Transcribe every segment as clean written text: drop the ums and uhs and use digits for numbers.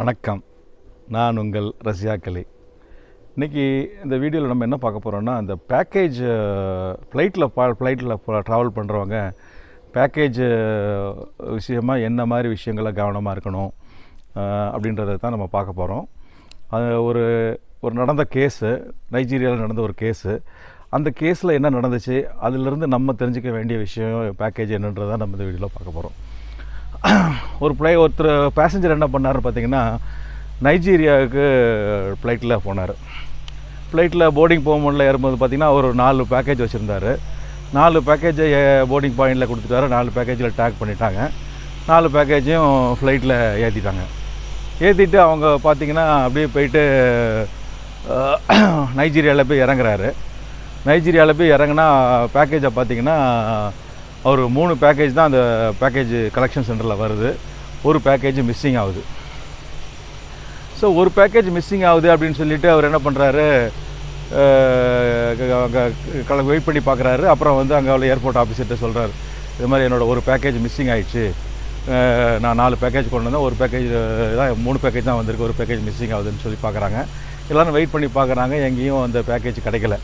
வணக்கம், நான் உங்கள் ரசியாக். இன்றைக்கி இந்த வீடியோவில் நம்ம என்ன பார்க்க போகிறோம்னா, அந்த பேக்கேஜ் ஃப்ளைட்டில் ட்ராவல் பண்ணுறவங்க பேக்கேஜ் விஷயமாக என்ன மாதிரி விஷயங்களை கவனமாக இருக்கணும் அப்படின்றத தான் நம்ம பார்க்க போகிறோம். அது ஒரு நடந்த கேஸு, நைஜீரியாவில் நடந்த ஒரு கேஸு. அந்த கேஸில் என்ன நடந்துச்சு, அதிலிருந்து நம்ம தெரிஞ்சிக்க வேண்டிய விஷயம் பேக்கேஜ் என்னன்றதை நம்ம இந்த வீடியோவில் பார்க்க போகிறோம். ஒருத்தர் பேசஞ்சர் என்ன பண்ணார்னு பார்த்தீங்கன்னா, நைஜீரியாவுக்கு ஃப்ளைட்டில் போனார். ஃப்ளைட்டில் போர்டிங் போகும்போது ஏறும்போது பார்த்திங்கன்னா ஒரு 4 பேக்கேஜ் வச்சுருந்தார். 4 பேக்கேஜை போர்டிங் பாயிண்டில் கொடுத்துட்டாரு. 4 பேக்கேஜில் டேக் பண்ணிட்டாங்க. 4 பேக்கேஜையும் ஃப்ளைட்டில் ஏற்றிட்டு அவங்க பார்த்திங்கன்னா அப்படியே போயிட்டு நைஜீரியாவில் போய் இறங்குறாரு. நைஜீரியாவில் போய் இறங்குனா பேக்கேஜை பார்த்திங்கன்னா ஒரு 3 பேக்கேஜ் தான் அந்த பேக்கேஜ் கலெக்ஷன் சென்டரில் வருது. ஒரு பேக்கேஜ் மிஸ்ஸிங் ஆகுது. ஸோ ஒரு பேக்கேஜ் மிஸ்ஸிங் ஆகுது அப்படின்னு சொல்லிவிட்டு அவர் என்ன பண்ணுறாரு, அங்கே வெயிட் பண்ணி பார்க்குறாரு. அப்புறம் அங்கே உள்ள ஏர்போர்ட் ஆஃபீஸர்கிட்ட சொல்கிறார், இது மாதிரி என்னோடய ஒரு பேக்கேஜ் மிஸ்ஸிங் ஆகிடுச்சு, நான் 4 பேக்கேஜ் கொண்டு வந்தேன், ஒரு பேக்கேஜ் தான் 3 பேக்கேஜ் தான் வந்திருக்கு, ஒரு பேக்கேஜ் மிஸ்ஸிங் ஆகுதுன்னு சொல்லி பார்க்குறாங்க. எல்லோரும் வெயிட் பண்ணி பார்க்குறாங்க, எங்கேயும் அந்த பேக்கேஜ் கிடைக்கல.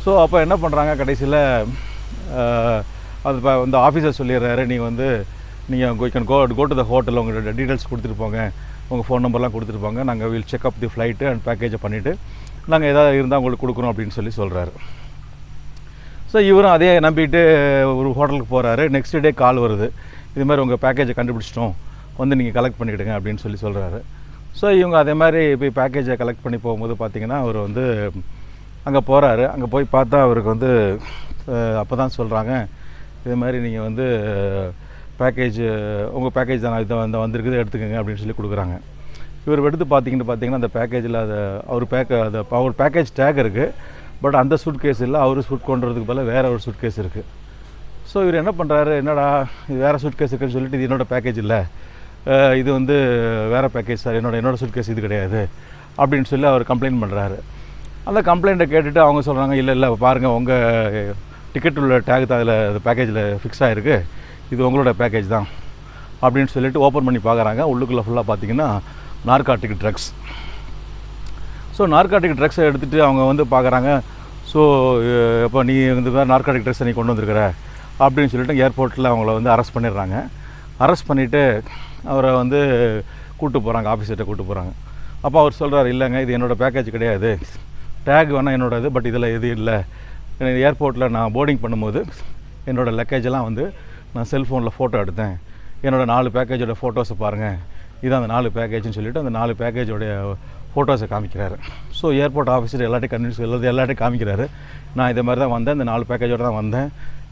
ஸோ அப்போ என்ன பண்ணுறாங்க, கடைசியில் அந்த ஆஃபீஸர் சொல்லிடுறாரு, நீங்கள் கோ டு த ஹோட்டல், உங்களோட டீட்டெயில்ஸ் கொடுத்துட்டு போங்க, உங்கள் ஃபோன் நம்பர்லாம் கொடுத்துட்டு போங்க, நாங்கள் will check up the flight and பேக்கேஜை பண்ணிவிட்டு நாங்கள் எதாவது இருந்தால் உங்களுக்கு கொடுக்குறோம் அப்படின்னு சொல்கிறாரு. ஸோ இவரும் அதே நம்பிட்டு ஒரு ஹோட்டலுக்கு போகிறாரு. நெக்ஸ்ட் டே கால் வருது, இது மாதிரி உங்கள் பேக்கேஜை கண்டுபிடிச்சிட்டோம், நீங்கள் கலெக்ட் பண்ணிவிடுங்க அப்படின்னு சொல்கிறாரு. ஸோ இவங்க அதே மாதிரி போய் பேக்கேஜை கலெக்ட் பண்ணி போகும்போது பார்த்திங்கன்னா அவர் அங்கே போகிறாரு. அங்கே போய் பார்த்தா அவருக்கு அப்போ தான் சொல்கிறாங்க, இது மாதிரி நீங்கள் பேக்கேஜ் உங்கள் பேக்கேஜ் தான் இதை வந்திருக்குது, எடுத்துக்கோங்க அப்படின்னு சொல்லி கொடுக்குறாங்க. இவர் எடுத்து பார்த்தீங்கன்னா அந்த பேக்கேஜில் அவர் பேக்கேஜ் டேக் இருக்குது. பட் அந்த சூட் கேஸ் இல்லை, அவர் சூட் கொண்டுறதுக்கு பதிலாக வேறு ஒரு சூட் கேஸ் இருக்குது. ஸோ இவர் என்ன பண்ணுறாரு, என்னடா இது வேறு சூட் கேஸ் இருக்குன்னு சொல்லிட்டு, இது என்னோடய பேக்கேஜ் இல்லை, இது வேறு பேக்கேஜ் சார், என்னோட சூட் கேஸ் இது கிடையாது அப்படின்னு சொல்லி அவர் கம்ப்ளைண்ட் பண்ணுறாரு. அந்த கம்ப்ளைண்ட்டை கேட்டுட்டு அவங்க சொல்கிறாங்க, இல்லை பாருங்கள், உங்கள் டிக்கெட் உள்ள டேக் தான் அதில் பேக்கேஜில் ஃபிக்ஸ் ஆகிருக்கு, இது உங்களோட பேக்கேஜ் தான் அப்படின்னு சொல்லிட்டு ஓப்பன் பண்ணி பார்க்குறாங்க. உள்ளுக்குள்ளே ஃபுல்லாக பார்த்திங்கன்னா நார்காட்டிக் ட்ரக்ஸ். ஸோ நார்காட்டிக் ட்ரக்ஸை எடுத்துகிட்டு அவங்க பார்க்குறாங்க. ஸோ இப்போ நீ வேறு நார்காட்டிக் ட்ரக்ஸை நீ கொண்டு வந்திருக்கிற அப்படின்னு சொல்லிட்டு ஏர்போர்ட்டில் அவங்கள அரெஸ்ட் பண்ணிடுறாங்க. அரெஸ்ட் பண்ணிவிட்டு அவரை கூப்பிட்டு போகிறாங்க, ஆஃபீஸர்கிட்ட கூப்பிட்டு போகிறாங்க. அப்போ அவர் சொல்கிறார், இல்லைங்க, இது என்னோடய பேக்கேஜ் கிடையாது, டேக் வேணால் என்னோடது, பட் இதில் எது இல்லை. ஏர்போர்ட்டில் நான் போர்டிங் பண்ணும்போது என்னோடய லக்கேஜெல்லாம் நான் செல்ஃபோனில் ஃபோட்டோ எடுத்தேன், என்னோடய 4 பேக்கேஜோட ஃபோட்டோஸை பாருங்கள், இதுதான் அந்த 4 பேக்கேஜ்னு சொல்லிவிட்டு அந்த 4 பேக்கேஜோடைய ஃபோட்டோஸை காமிக்கிறாரு. ஸோ ஏர்போர்ட் ஆஃபீஸர் எல்லாத்தையும் காமிக்கிறாரு. நான் இதே மாதிரி தான் வந்தேன், இந்த 4 பேக்கேஜோடு தான் வந்தேன்,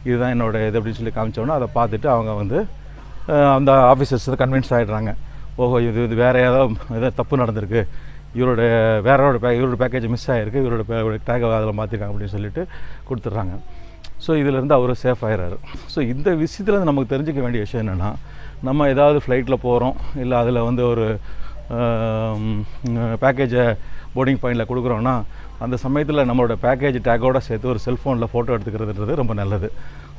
இதுதான் என்னோடய இது அப்படின்னு சொல்லி காமிச்சோன்னா அதை பார்த்துட்டு அவங்க அந்த ஆஃபீஸர்ஸ் கன்வின்ஸ் ஆகிடுறாங்க. ஓஹோ, இது வேறு ஏதாவது தப்பு நடந்திருக்கு, இவரோட பேக்கேஜ் மிஸ் ஆகிருக்கு, இவரோட டேக் அதில் மாற்றிருக்காங்க அப்படின்னு சொல்லிட்டு கொடுத்துட்றாங்க. ஸோ இதிலேருந்து அவர் சேஃப் ஆகிறாரு. ஸோ இந்த விஷயத்தில் நமக்கு தெரிஞ்சிக்க வேண்டிய விஷயம் என்னென்னா, நம்ம ஏதாவது ஃப்ளைட்டில் போகிறோம், இல்லை அதில் ஒரு பேக்கேஜை போர்டிங் பாயிண்டில் கொடுக்குறோன்னா, அந்த சமயத்தில் நம்மளோட பேக்கேஜ் டேக்கோடு சேர்த்து ஒரு செல்ஃபோனில் ஃபோட்டோ எடுத்துக்கிறதுன்றது ரொம்ப நல்லது.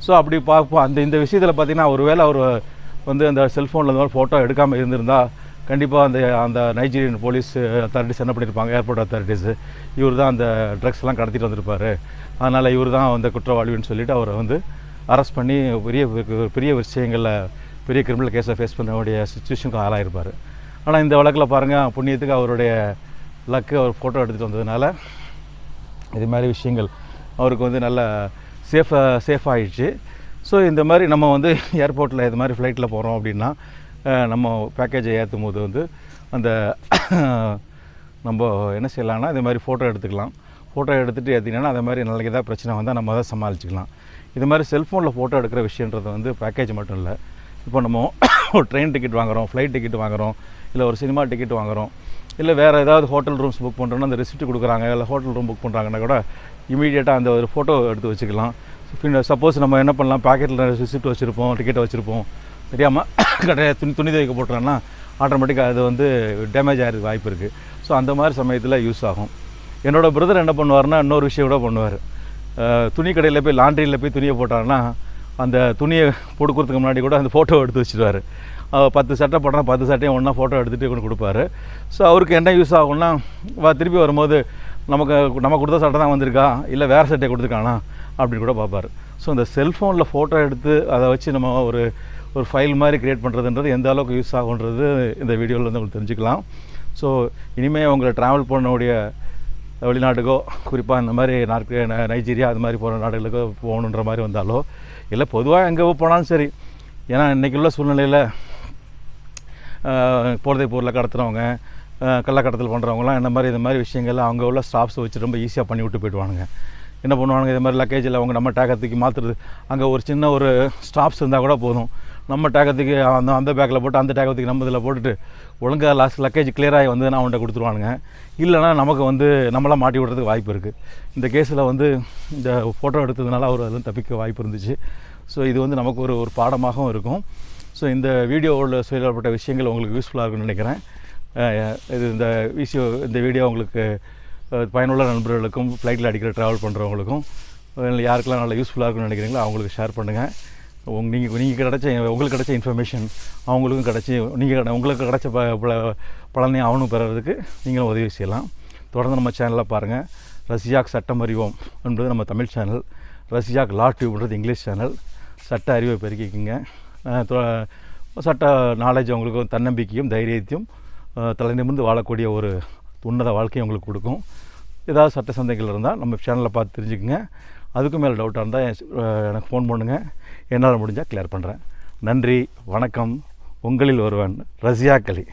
ஸோ அப்படி பார்ப்போம். இந்த விஷயத்தில் பார்த்திங்கன்னா, ஒருவேளை அவர் அந்த செல்ஃபோனில் இந்த மாதிரி ஃபோட்டோ எடுக்காமல் இருந்திருந்தால் கண்டிப்பாக அந்த நைஜீரியன் போலீஸ் அத்தாரிட்டிஸ் என்ன பண்ணியிருப்பாங்க, ஏர்போர்ட் அத்தாரிட்டிஸு, இவர் தான் அந்த ட்ரக்ஸ்லாம் கடத்திட்டு வந்திருப்பார், அதனால் இவர் தான் குற்றவாளின்னு சொல்லிவிட்டு அவரை அரெஸ்ட் பண்ணி பெரிய விஷயங்களில் பெரிய கிரிமினல் கேஸை ஃபேஸ் பண்ண வேண்டிய சுச்சுவேஷனுக்கு ஆளாயிருப்பார். ஆனால் இந்த வழக்கில் பாருங்கள், புண்ணியத்துக்கு அவருடைய லக்கு, அவர் ஃபோட்டோ எடுத்துகிட்டு வந்ததுனால இது மாதிரி விஷயங்கள் அவருக்கு நல்ல சேஃப் ஆகிடுச்சு. ஸோ இந்த மாதிரி நம்ம ஏர்போர்ட்டில் இது மாதிரி ஃப்ளைட்டில் போகிறோம் அப்படின்னா, நம்ம பேக்கேஜை ஏற்றும் போது நம்ம என்ன செய்யலாம்னா, இது மாதிரி ஃபோட்டோ எடுத்துக்கலாம். ஃபோட்டோ எடுத்துகிட்டு ஏற்றிங்கன்னா அதே மாதிரி நாளைக்கு ஏதாவது பிரச்சனை வந்தால் நம்ம அதை சமாளிச்சிக்கலாம். இது மாதிரி செல்ஃபோனில் ஃபோட்டோ எடுக்கிற விஷயன்றது பேக்கேஜ் மட்டும் இல்லை. இப்போ நம்ம ஒரு ட்ரெயின் டிக்கெட் வாங்குகிறோம், ஃப்ளைட் டிக்கெட் வாங்குகிறோம், இல்லை ஒரு சினிமா டிக்கெட் வாங்குகிறோம், இல்லை வேறு ஏதாவது ஹோட்டல் ரூம்ஸ் புக் பண்ணுறோன்னா அந்த ரெசிப்ட் கொடுக்குறாங்க, இல்லை ஹோட்டல் ரூம் புக் பண்ணுறாங்கன்னா கூட இமீடியட்டாக அந்த ஒரு ஃபோட்டோ எடுத்து வச்சுக்கலாம். சப்போஸ் நம்ம என்ன பண்ணலாம், பாக்கெட்டில் ரெசிப்ட் வச்சுருப்போம், டிக்கெட்டை வச்சுருப்போம், தெரியாமல் கடையை துணி துவைக்க போட்டுறோன்னா ஆட்டோமேட்டிக்காக அது டேமேஜ் ஆகிறதுக்கு வாய்ப்பு இருக்குது. ஸோ அந்த மாதிரி சமயத்தில் யூஸ் ஆகும். என்னோடய பிரதர் என்ன பண்ணுவார்னா, இன்னொரு விஷயம் கூட பண்ணுவார். துணி கடையில் போய் லாண்ட்ரியில் போய் துணியை போட்டார்னா அந்த துணியை கொடுக்குறதுக்கு முன்னாடி கூட அந்த ஃபோட்டோ எடுத்து வச்சுருவார். 10 சட்டை போடுறா 10 சட்டையும் ஒன்றா ஃபோட்டோ எடுத்துகிட்டு கொண்டு கொடுப்பாரு. ஸோ அவருக்கு என்ன யூஸ் ஆகும்னா திருப்பி வரும்போது நம்ம கொடுத்த சட்டை தான் வந்திருக்கா இல்லை வேறு சட்டையை கொடுத்துருக்கானா அப்படின்னு கூட பார்ப்பார். ஸோ இந்த செல்ஃபோனில் ஃபோட்டோ எடுத்து அதை வச்சு நம்ம ஒரு ஃபைல் மாதிரி க்ரியேட் பண்ணுறதுன்றது எந்த அளவுக்கு யூஸ் ஆகுன்றது இந்த வீடியோவில் வந்து உங்களுக்கு தெரிஞ்சுக்கலாம். ஸோ இனிமேல் உங்களை ட்ராவல் பண்ணக்கூடிய வெளிநாட்டுக்கோ குறிப்பாக இந்த மாதிரி நைஜீரியா அது மாதிரி போகிற நாடுகளுக்கோ போகணுன்ற மாதிரி வந்தாலோ இல்லை பொதுவாக எங்கே போனாலும் சரி, ஏன்னா இன்றைக்கி உள்ள சூழ்நிலையில் போதைப் பொருளை கடத்துகிறவங்க கள்ளக்கடத்தல் பண்ணுறவங்களாம் இந்த மாதிரி விஷயங்கள்லாம் அவங்க உள்ள ஸ்டாஃப்ஸை வச்சு ரொம்ப ஈஸியாக பண்ணி விட்டு போயிடுவானுங்க. என்ன பண்ணுவானுங்க, இது மாதிரி லக்கேஜில் அவங்க நம்ம டேக்கத்துக்கு மாற்றுறது, அங்கே ஒரு சின்ன ஒரு ஸ்டாப்ஸ் இருந்தால் கூட போதும், நம்ம டேக்கத்துக்கு அந்த பேக்கில் போட்டு அந்த டேக்கத்துக்கு நம்ம இதில் போட்டுட்டு ஒழுங்காக லக்கேஜ் கிளியராகி வந்து நான் அவன்கிட்ட கொடுத்துருவானுங்க. இல்லைனா நமக்கு வந்து நம்மளாம் மாட்டி விடுறதுக்கு வாய்ப்பு இருக்குது. இந்த கேஸில் வந்து இந்த ஃபோட்டோ எடுத்ததுனால அவர் அதில் தப்பிக்க வாய்ப்பு இருந்துச்சு. ஸோ இது வந்து நமக்கு ஒரு பாடமாகவும் இருக்கும். ஸோ இந்த வீடியோவில் சொல்லப்பட்ட விஷயங்கள் உங்களுக்கு யூஸ்ஃபுல்லாக இருக்குன்னு நினைக்கிறேன். இந்த வீடியோ உங்களுக்கு பயனுள்ள நண்பர்களுக்கும் ஃப்ளைட்டில் அடிக்கடி ட்ராவல் பண்ணுறவங்களுக்கும் யாருக்கெல்லாம் நல்லா யூஸ்ஃபுல்லாக இருக்குன்னு நினைக்கிறீங்களோ அவங்களுக்கு ஷேர் பண்ணுங்கள். உங்களுக்கு கிடைச்ச இன்ஃபர்மேஷன் அவங்களுக்கும் கிடச்சி உங்களுக்கு கிடைச்ச பலனை அவனும் பெறுறதுக்கு நீங்களும் உதவி செய்யலாம். தொடர்ந்து நம்ம சேனலில் பாருங்கள். ரசியாக் சட்டம் அறிவோம் என்பது நம்ம தமிழ் சேனல், ரசியாக் லா டியூப்ன்றது இங்கிலீஷ் சேனல். சட்ட அறிவை பெருக்கிக்குங்க. சட்ட நாலேஜ் அவங்களுக்கு தன்னம்பிக்கையும் தைரியத்தையும் தலை நிமிர்ந்து வாழக்கூடிய ஒரு உன்னத வாழ்க்கையை உங்களுக்கு கொடுக்கும். ஏதாவது சட்ட சந்தைகள் இருந்தால் நம்ம சேனலில் பார்த்து தெரிஞ்சுக்குங்க. அதுக்கும் மேலே டவுட்டாக இருந்தால் எனக்கு ஃபோன் பண்ணுங்கள், என்னால் முடிஞ்சால் கிளியர் பண்ணுறேன். நன்றி, வணக்கம். உங்களில் ஒருவன், ரஸியாக் அலி.